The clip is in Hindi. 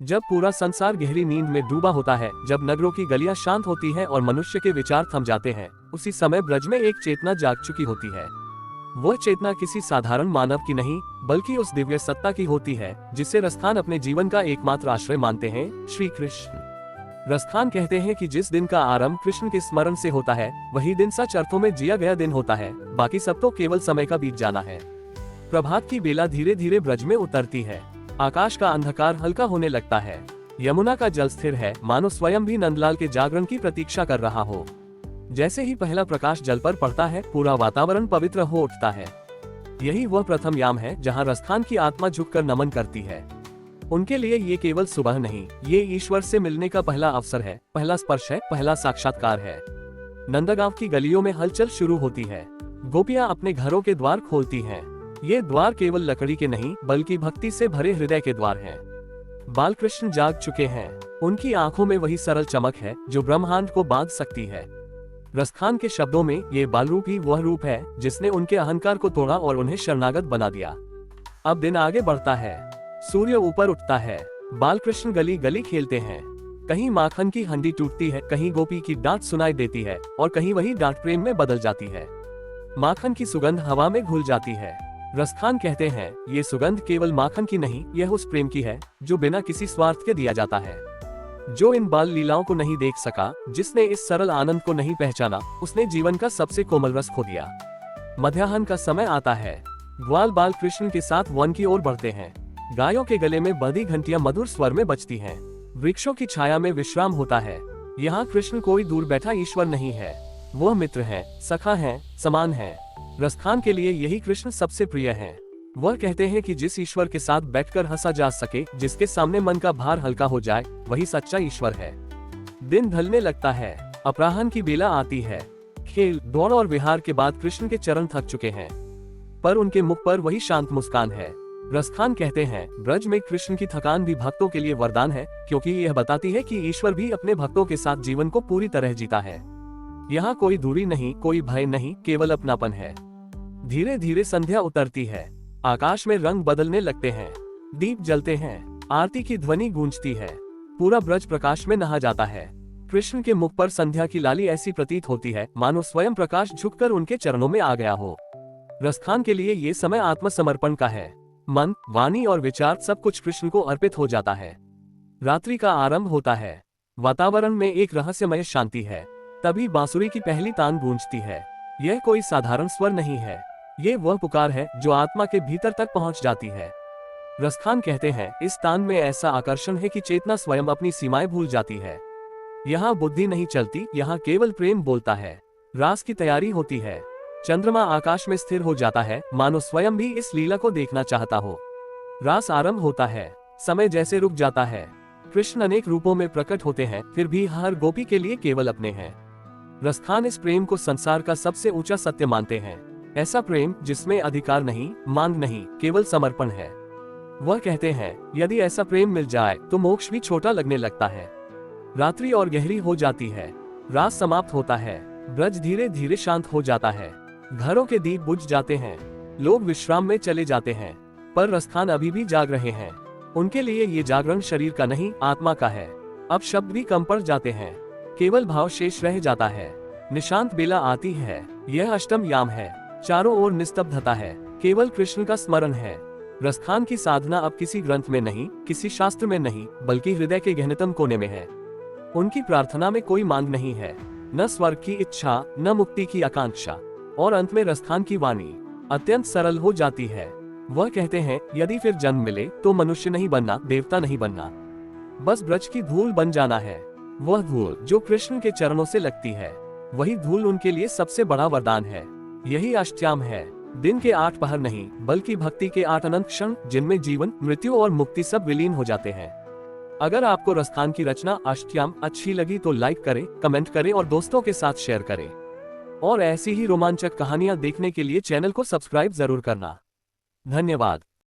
जब पूरा संसार गहरी नींद में डूबा होता है, जब नगरों की गलियां शांत होती हैं और मनुष्य के विचार थम जाते हैं, उसी समय ब्रज में एक चेतना जाग चुकी होती है। वह चेतना किसी साधारण मानव की नहीं, बल्कि उस दिव्य सत्ता की होती है जिसे रसखान अपने जीवन का एकमात्र आश्रय मानते हैं, श्री कृष्ण। रसखान कहते हैं कि जिस दिन का आरंभ कृष्ण के स्मरण से होता है, वही दिन सच अर्थों में जिया गया दिन होता है, बाकी सब तो केवल समय का बीत जाना है। प्रभात की बेला धीरे धीरे ब्रज में उतरती है। आकाश का अंधकार हल्का होने लगता है। यमुना का जल स्थिर है, मानो स्वयं भी नंदलाल के जागरण की प्रतीक्षा कर रहा हो। जैसे ही पहला प्रकाश जल पर पड़ता है, पूरा वातावरण पवित्र हो उठता है। यही वह प्रथम याम है जहां रसखान की आत्मा झुककर नमन करती है। उनके लिए ये केवल सुबह नहीं, ये ईश्वर से मिलने का पहला अवसर है, पहला स्पर्श है, पहला साक्षात्कार है। नंदगांव की गलियों में हलचल शुरू होती है। गोपियां अपने घरों के द्वार खोलती हैं। ये द्वार केवल लकड़ी के नहीं, बल्कि भक्ति से भरे हृदय के द्वार हैं। बालकृष्ण जाग चुके हैं। उनकी आंखों में वही सरल चमक है जो ब्रह्मांड को बांध सकती है। रसखान के शब्दों में, ये बालरूप ही वह रूप है जिसने उनके अहंकार को तोड़ा और उन्हें शरणागत बना दिया। अब दिन आगे बढ़ता है। सूर्य ऊपर उठता है। बालकृष्ण गली गली खेलते हैं। कहीं माखन की हंडी टूटती है, कहीं गोपी की डांट सुनाई देती है और कहीं वही डांट प्रेम में बदल जाती है। माखन की सुगंध हवा में घुल जाती है। रसखान कहते हैं, ये सुगंध केवल माखन की नहीं, यह उस प्रेम की है जो बिना किसी स्वार्थ के दिया जाता है। जो इन बाल लीलाओं को नहीं देख सका, जिसने इस सरल आनंद को नहीं पहचाना, उसने जीवन का सबसे कोमल रस खो दिया। मध्याह्न का समय आता है। ग्वाल बाल कृष्ण के साथ वन की ओर बढ़ते हैं। गायों के गले में बंधी घंटियां मधुर स्वर में बजती हैं। वृक्षों की छाया में विश्राम होता है। यहाँ कृष्ण कोई दूर बैठा ईश्वर नहीं है, वह मित्र है, सखा है, समान है। रसखान के लिए यही कृष्ण सबसे प्रिय है। वह कहते हैं कि जिस ईश्वर के साथ बैठकर हंसा जा सके, जिसके सामने मन का भार हल्का हो जाए, वही सच्चा ईश्वर है। दिन ढलने लगता है। अपराह्न की बेला आती है। खेल, दौड़ और विहार के बाद कृष्ण के चरण थक चुके हैं, पर उनके मुख पर वही शांत मुस्कान है। रसखान कहते हैं, ब्रज में कृष्ण की थकान भी भक्तों के लिए वरदान है, क्योंकि यह बताती है कि ईश्वर भी अपने भक्तों के साथ जीवन को पूरी तरह जीता है। यहाँ कोई दूरी नहीं, कोई भय नहीं, केवल अपनापन है। धीरे धीरे संध्या उतरती है। आकाश में रंग बदलने लगते हैं। दीप जलते हैं। आरती की ध्वनि गूंजती है। पूरा ब्रज प्रकाश में नहा जाता है। कृष्ण के मुख पर संध्या की लाली ऐसी प्रतीत होती है मानो स्वयं प्रकाश झुककर उनके चरणों में आ गया हो। रसखान के लिए ये समय आत्मसमर्पण का है। मन, वाणी और विचार सब कुछ कृष्ण को अर्पित हो जाता है। रात्रि का आरंभ होता है। वातावरण में एक रहस्यमय शांति है। तभी बांसुरी की पहली तान गूंजती है। यह कोई साधारण स्वर नहीं है, ये वह पुकार है जो आत्मा के भीतर तक पहुंच जाती है। रसखान कहते हैं, इस तान में ऐसा आकर्षण है कि चेतना स्वयं अपनी सीमाएं भूल जाती है। यहाँ बुद्धि नहीं चलती, यहाँ केवल प्रेम बोलता है। रास की तैयारी होती है। चंद्रमा आकाश में स्थिर हो जाता है, मानो स्वयं भी इस लीला को देखना चाहता हो। रास आरंभ होता है। समय जैसे रुक जाता है। कृष्ण अनेक रूपों में प्रकट होते हैं, फिर भी हर गोपी के लिए केवल अपने हैं। रसखान इस प्रेम को संसार का सबसे ऊंचा सत्य मानते हैं। ऐसा प्रेम जिसमें अधिकार नहीं, मांग नहीं, केवल समर्पण है। वह कहते हैं, यदि ऐसा प्रेम मिल जाए तो मोक्ष भी छोटा लगने लगता है। रात्रि और गहरी हो जाती है। रात समाप्त होता है। ब्रज धीरे धीरे शांत हो जाता है। घरों के दीप बुझ जाते हैं। लोग विश्राम में चले जाते हैं, पर रसखान अभी भी जाग रहे हैं। उनके लिए ये जागरण शरीर का नहीं, आत्मा का है। अब शब्द भी कम पड़ जाते हैं, केवल भाव शेष रह जाता है। निशांत बेला आती है। यह अष्टम याम है। चारों ओर निस्तब्धता है, केवल कृष्ण का स्मरण है। रसखान की साधना अब किसी ग्रंथ में नहीं, किसी शास्त्र में नहीं, बल्कि हृदय के गहनतम कोने में है। उनकी प्रार्थना में कोई मांग नहीं है, न स्वर्ग की इच्छा, न मुक्ति की आकांक्षा। और अंत में रसखान की वाणी अत्यंत सरल हो जाती है। वह कहते हैं, यदि फिर जन्म मिले तो मनुष्य नहीं बनना, देवता नहीं बनना, बस ब्रज की धूल बन जाना है। वह धूल जो कृष्ण के चरणों से लगती है, वही धूल उनके लिए सबसे बड़ा वरदान है। यही अष्टयाम है। दिन के 8 पहर नहीं, बल्कि भक्ति के 8 अनंत क्षण, जिनमें जीवन, मृत्यु और मुक्ति सब विलीन हो जाते हैं। अगर आपको रसखान की रचना अष्टयाम अच्छी लगी तो लाइक करें, कमेंट करें और दोस्तों के साथ शेयर करें। और ऐसी ही रोमांचक कहानियां देखने के लिए चैनल को सब्सक्राइब जरूर करना। धन्यवाद।